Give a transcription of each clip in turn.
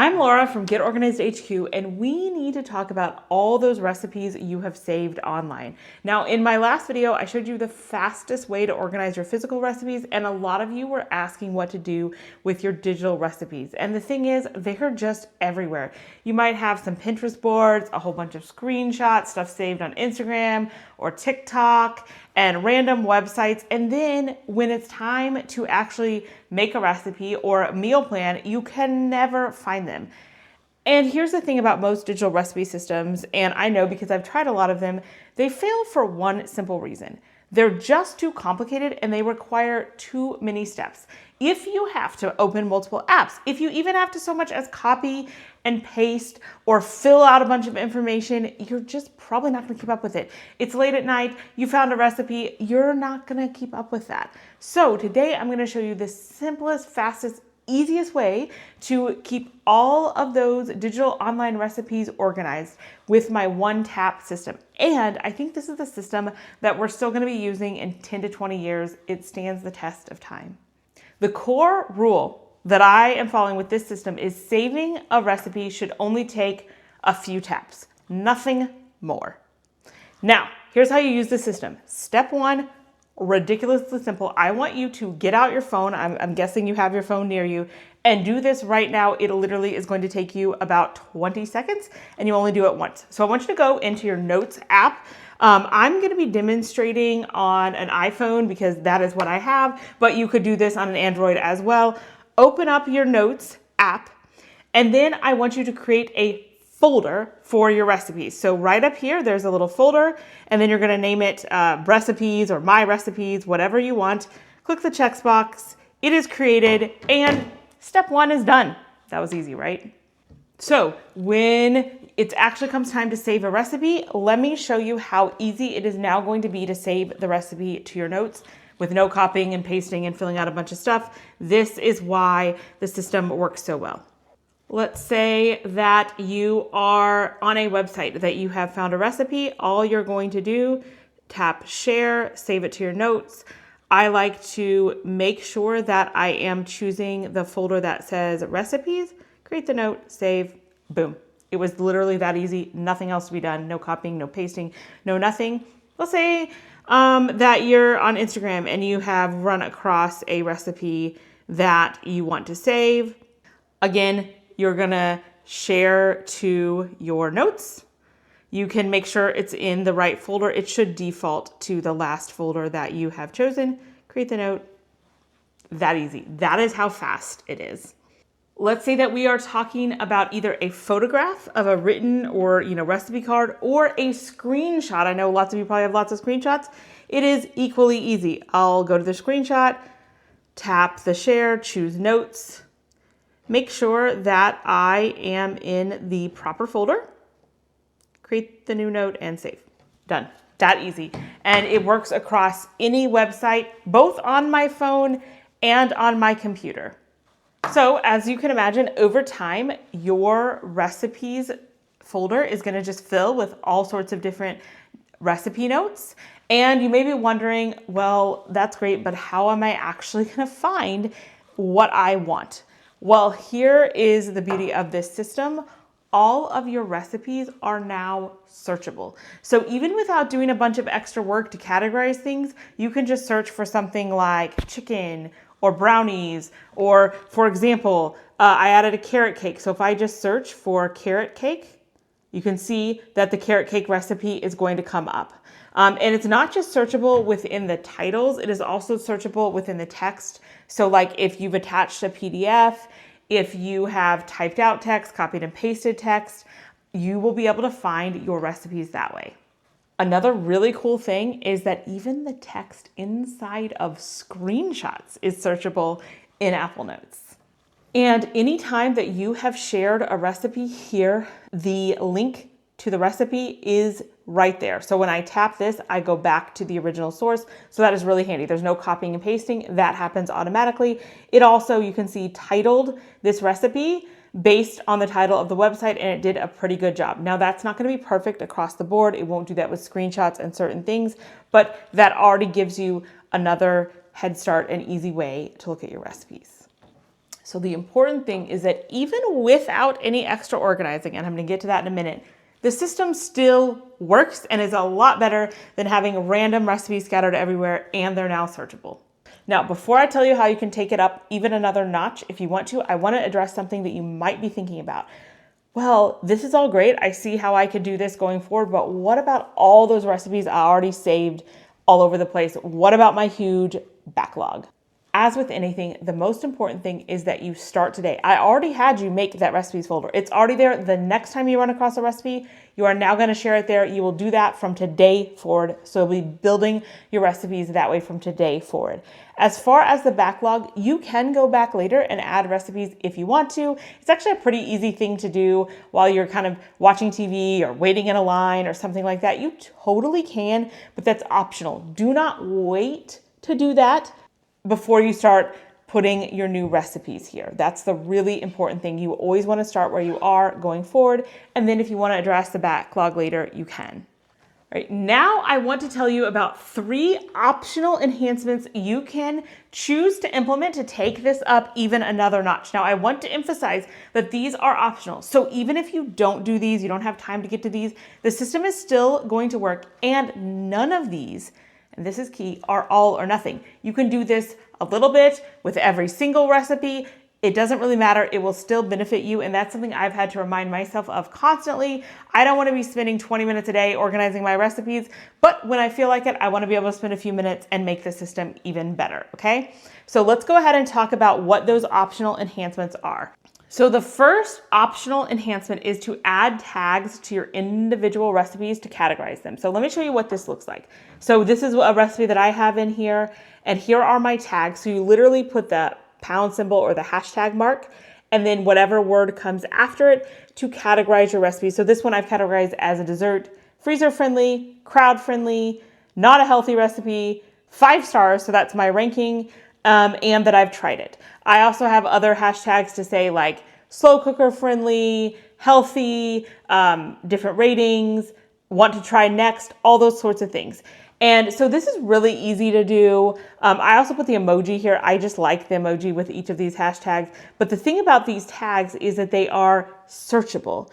I'm Laura from Get Organized HQ, and we need to talk about all those recipes you have saved online. Now, in my last video, I showed you the fastest way to organize your physical recipes, and a lot of you were asking what to do with your digital recipes. And the thing is, they're just everywhere. You might have some Pinterest boards, a whole bunch of screenshots, stuff saved on Instagram or TikTok, and random websites. And then when it's time to actually make a recipe or a meal plan, you can never find them. And here's the thing about most digital recipe systems, and I know because I've tried a lot of them, they fail for one simple reason. They're just too complicated and they require too many steps. If you have to open multiple apps, if you even have to so much as copy and paste or fill out a bunch of information, you're just probably not gonna keep up with it. It's late at night, you found a recipe, you're not gonna keep up with that. So today I'm gonna show you the simplest, fastest, easiest way to keep all of those digital online recipes organized with my one-tap system. And I think this is the system that we're still going to be using in 10 to 20 years. It stands the test of time. The core rule that I am following with this system is saving a recipe should only take a few taps, nothing more. Now, here's how you use the system. Step one, ridiculously simple. I want you to get out your phone. I'm guessing you have your phone near you, and do this right now. It literally is going to take you about 20 seconds and you only do it once. So I want you to go into your Notes app. I'm going to be demonstrating on an iPhone because that is what I have, but you could do this on an Android as well. Open up your Notes app, and then I want you to create a folder for your recipes. So right up here, there's a little folder, and then you're gonna name it recipes or my recipes, whatever you want. Click the check box, it is created, and step one is done. That was easy, right? So when it actually comes time to save a recipe, let me show you how easy it is now going to be to save the recipe to your notes with no copying and pasting and filling out a bunch of stuff. This is why the system works so well. Let's say that you are on a website that you have found a recipe. All you're going to do, tap share, save it to your notes. I like to make sure that I am choosing the folder that says recipes, create the note, save, boom. It was literally that easy, nothing else to be done, no copying, no pasting, no nothing. Let's say that you're on Instagram and you have run across a recipe that you want to save. Again, you're gonna share to your notes. You can make sure it's in the right folder. It should default to the last folder that you have chosen. Create the note. That easy. That is how fast it is. Let's say that we are talking about either a photograph of a written or recipe card or a screenshot. I know lots of you probably have lots of screenshots. It is equally easy. I'll go to the screenshot, tap the share, choose notes. Make sure that I am in the proper folder, create the new note, and save. Done. That easy. And it works across any website, both on my phone and on my computer. So as you can imagine, over time, your recipes folder is going to just fill with all sorts of different recipe notes. And you may be wondering, well, that's great, but how am I actually going to find what I want? Well, here is the beauty of this system. All of your recipes are now searchable. So even without doing a bunch of extra work to categorize things, you can just search for something like chicken or brownies, or for example, I added a carrot cake. So if I just search for carrot cake, you can see that the carrot cake recipe is going to come up. And it's not just searchable within the titles, it is also searchable within the text. So like if you've attached a PDF, if you have typed out text, copied and pasted text, you will be able to find your recipes that way. Another really cool thing is that even the text inside of screenshots is searchable in Apple Notes. And anytime that you have shared a recipe here, the link to the recipe is right there. So when I tap this, I go back to the original source. So that is really handy. There's no copying and pasting. That happens automatically. It also, you can see, titled this recipe based on the title of the website, and it did a pretty good job. Now that's not going to be perfect across the board. It won't do that with screenshots and certain things, but that already gives you another head start and easy way to look at your recipes. So the important thing is that even without any extra organizing, and I'm going to get to that in a minute, the system still works and is a lot better than having random recipes scattered everywhere, and they're now searchable. Now, before I tell you how you can take it up even another notch, if you want to, I want to address something that you might be thinking about. Well, this is all great. I see how I could do this going forward, but what about all those recipes I already saved all over the place? What about my huge backlog? As with anything, the most important thing is that you start today. I already had you make that recipes folder. It's already there. The next time you run across a recipe, you are now going to share it there. You will do that from today forward. So you'll be building your recipes that way from today forward. As far as the backlog, you can go back later and add recipes if you want to. It's actually a pretty easy thing to do while you're kind of watching TV or waiting in a line or something like that. You totally can, but that's optional. Do not wait to do that before you start putting your new recipes here. That's the really important thing. You always want to start where you are going forward. And then if you want to address the backlog later, you can. All right, now I want to tell you about 3 optional enhancements you can choose to implement to take this up even another notch. Now, I want to emphasize that these are optional. So even if you don't do these, you don't have time to get to these, the system is still going to work, and none of these, and this is key, are all or nothing. You can do this a little bit with every single recipe. It doesn't really matter. It will still benefit you. And that's something I've had to remind myself of constantly. I don't want to be spending 20 minutes a day organizing my recipes, but when I feel like it, I want to be able to spend a few minutes and make the system even better. Okay. So let's go ahead and talk about what those optional enhancements are. So the first optional enhancement is to add tags to your individual recipes to categorize them. So let me show you what this looks like. So this is a recipe that I have in here, and here are my tags. So you literally put the pound symbol or the hashtag mark, and then whatever word comes after it to categorize your recipe. So this one I've categorized as a dessert, freezer friendly, crowd friendly, not a healthy recipe, 5 stars. So that's my ranking. And that I've tried it. I also have other hashtags to say like slow cooker friendly, healthy, different ratings, want to try next, all those sorts of things. And so this is really easy to do. I also put the emoji here. I just like the emoji with each of these hashtags. But the thing about these tags is that they are searchable.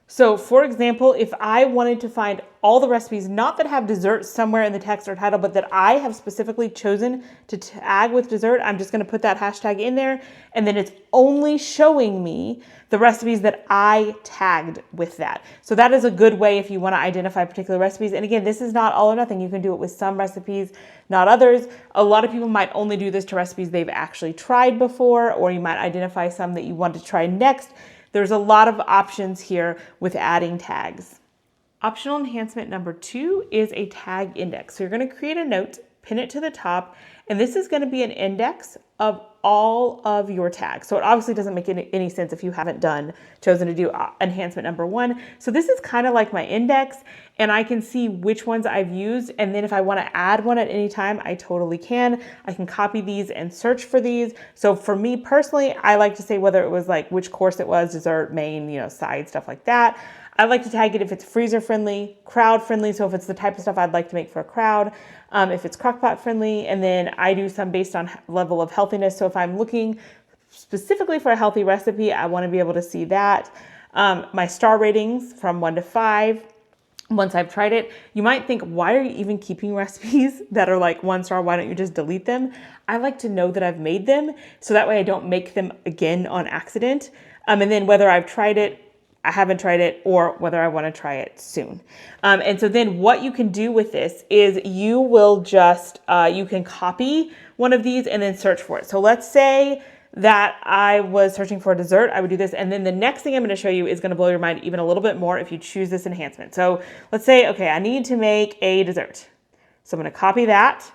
So for example, if I wanted to find all the recipes, not that have dessert somewhere in the text or title, but that I have specifically chosen to tag with dessert, I'm just going to put that hashtag in there. And then it's only showing me the recipes that I tagged with that. So that is a good way if you want to identify particular recipes. And again, this is not all or nothing. You can do it with some recipes, not others. A lot of people might only do this to recipes they've actually tried before, or you might identify some that you want to try next. There's a lot of options here with adding tags. Optional enhancement number 2 is a tag index. So you're going to create a note, pin it to the top, and this is going to be an index of all of your tags. So it obviously doesn't make any sense if you haven't chosen to do enhancement number 1. So this is kind of like my index, and I can see which ones I've used. And then if I want to add one at any time, I totally can. I can copy these and search for these. So for me personally, I like to say whether it was like which course it was, dessert, main, side, stuff like that. I like to tag it if it's freezer friendly, crowd friendly. So if it's the type of stuff I'd like to make for a crowd, if it's crockpot friendly, and then I do some based on level of healthiness. So if I'm looking specifically for a healthy recipe, I want to be able to see that. My star ratings from 1 to 5. Once I've tried it, you might think, why are you even keeping recipes that are like 1 star? Why don't you just delete them? I like to know that I've made them, so that way I don't make them again on accident. And then whether I've tried it, I haven't tried it, or whether I want to try it soon. And so then what you can do with this is you will just, you can copy one of these and then search for it. So let's say that I was searching for a dessert, I would do this. And then the next thing I'm going to show you is going to blow your mind even a little bit more if you choose this enhancement. So let's say, okay, I need to make a dessert. So I'm going to copy that.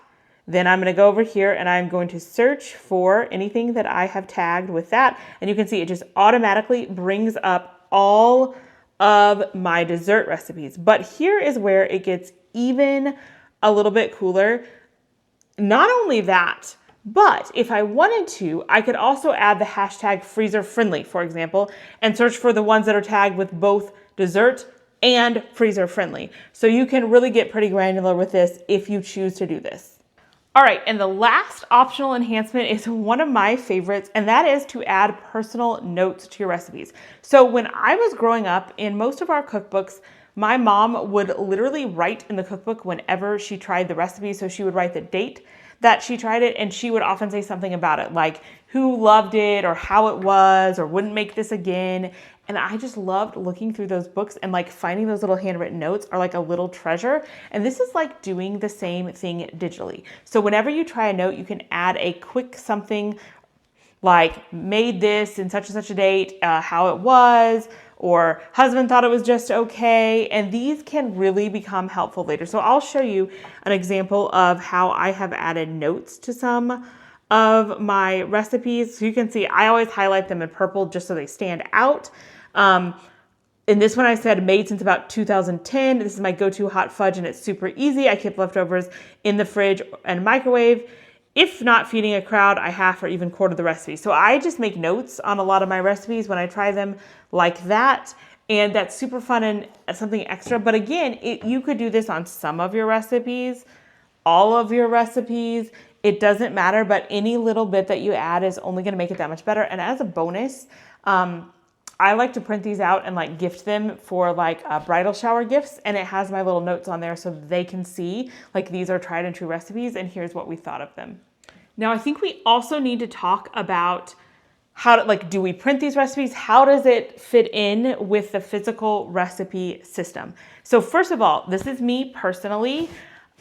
Then I'm going to go over here and I'm going to search for anything that I have tagged with that. And you can see it just automatically brings up all of my dessert recipes. But here is where it gets even a little bit cooler. Not only that, but if I wanted to, I could also add the hashtag freezer friendly, for example, and search for the ones that are tagged with both dessert and freezer friendly. So you can really get pretty granular with this if you choose to do this. All right, and the last optional enhancement is one of my favorites, and that is to add personal notes to your recipes. So when I was growing up, in most of our cookbooks, my mom would literally write in the cookbook whenever she tried the recipe. So she would write the date that she tried it, and she would often say something about it, like who loved it or how it was or wouldn't make this again. And I just loved looking through those books, and like finding those little handwritten notes are like a little treasure. And this is like doing the same thing digitally. So whenever you try a note, you can add a quick something like made this in such and such a date, how it was, or husband thought it was just okay. And these can really become helpful later. So I'll show you an example of how I have added notes to some of my recipes. So you can see I always highlight them in purple just so they stand out. In this one, I said made since about 2010. This is my go-to hot fudge, and it's super easy. I keep leftovers in the fridge and microwave. If not feeding a crowd, I half or even quarter the recipe. So I just make notes on a lot of my recipes when I try them like that. And that's super fun and something extra. But again, you could do this on some of your recipes, all of your recipes. It doesn't matter, but any little bit that you add is only going to make it that much better. And as a bonus, I like to print these out and like gift them for like bridal shower gifts. And it has my little notes on there so they can see like these are tried and true recipes and here's what we thought of them. Now, I think we also need to talk about how to, like, do we print these recipes? How does it fit in with the physical recipe system? So first of all, this is me personally.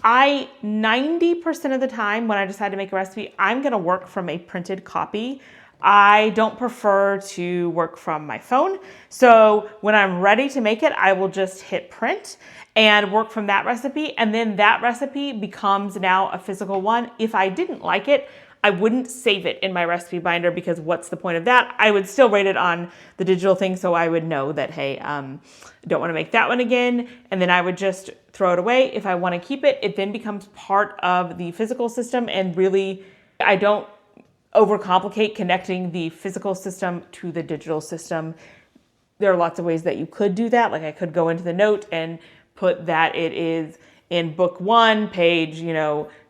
90% of the time when I decide to make a recipe, I'm gonna work from a printed copy. I don't prefer to work from my phone. So when I'm ready to make it, I will just hit print and work from that recipe. And then that recipe becomes now a physical one. If I didn't like it, I wouldn't save it in my recipe binder, because what's the point of that? I would still rate it on the digital thing, so I would know that, hey, don't want to make that one again, and then I would just throw it away. If I want to keep it, it then becomes part of the physical system, and really, I don't overcomplicate connecting the physical system to the digital system. There are lots of ways that you could do that. Like I could go into the note and put that it is in book 1, page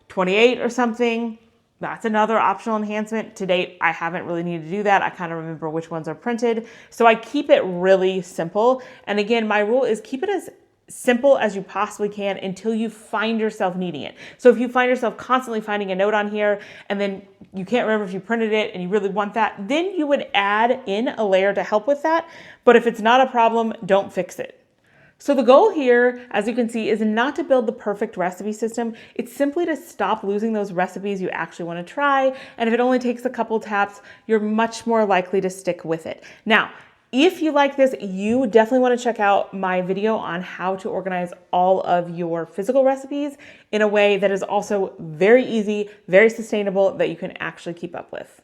28 or something. That's another optional enhancement. To date, I haven't really needed to do that. I kind of remember which ones are printed. So I keep it really simple. And again, my rule is keep it as simple as you possibly can until you find yourself needing it. So if you find yourself constantly finding a note on here and then you can't remember if you printed it and you really want that, then you would add in a layer to help with that. But if it's not a problem, don't fix it. So the goal here, as you can see, is not to build the perfect recipe system. It's simply to stop losing those recipes you actually want to try. And if it only takes a couple taps, you're much more likely to stick with it. Now, if you like this, you definitely want to check out my video on how to organize all of your physical recipes in a way that is also very easy, very sustainable, that you can actually keep up with.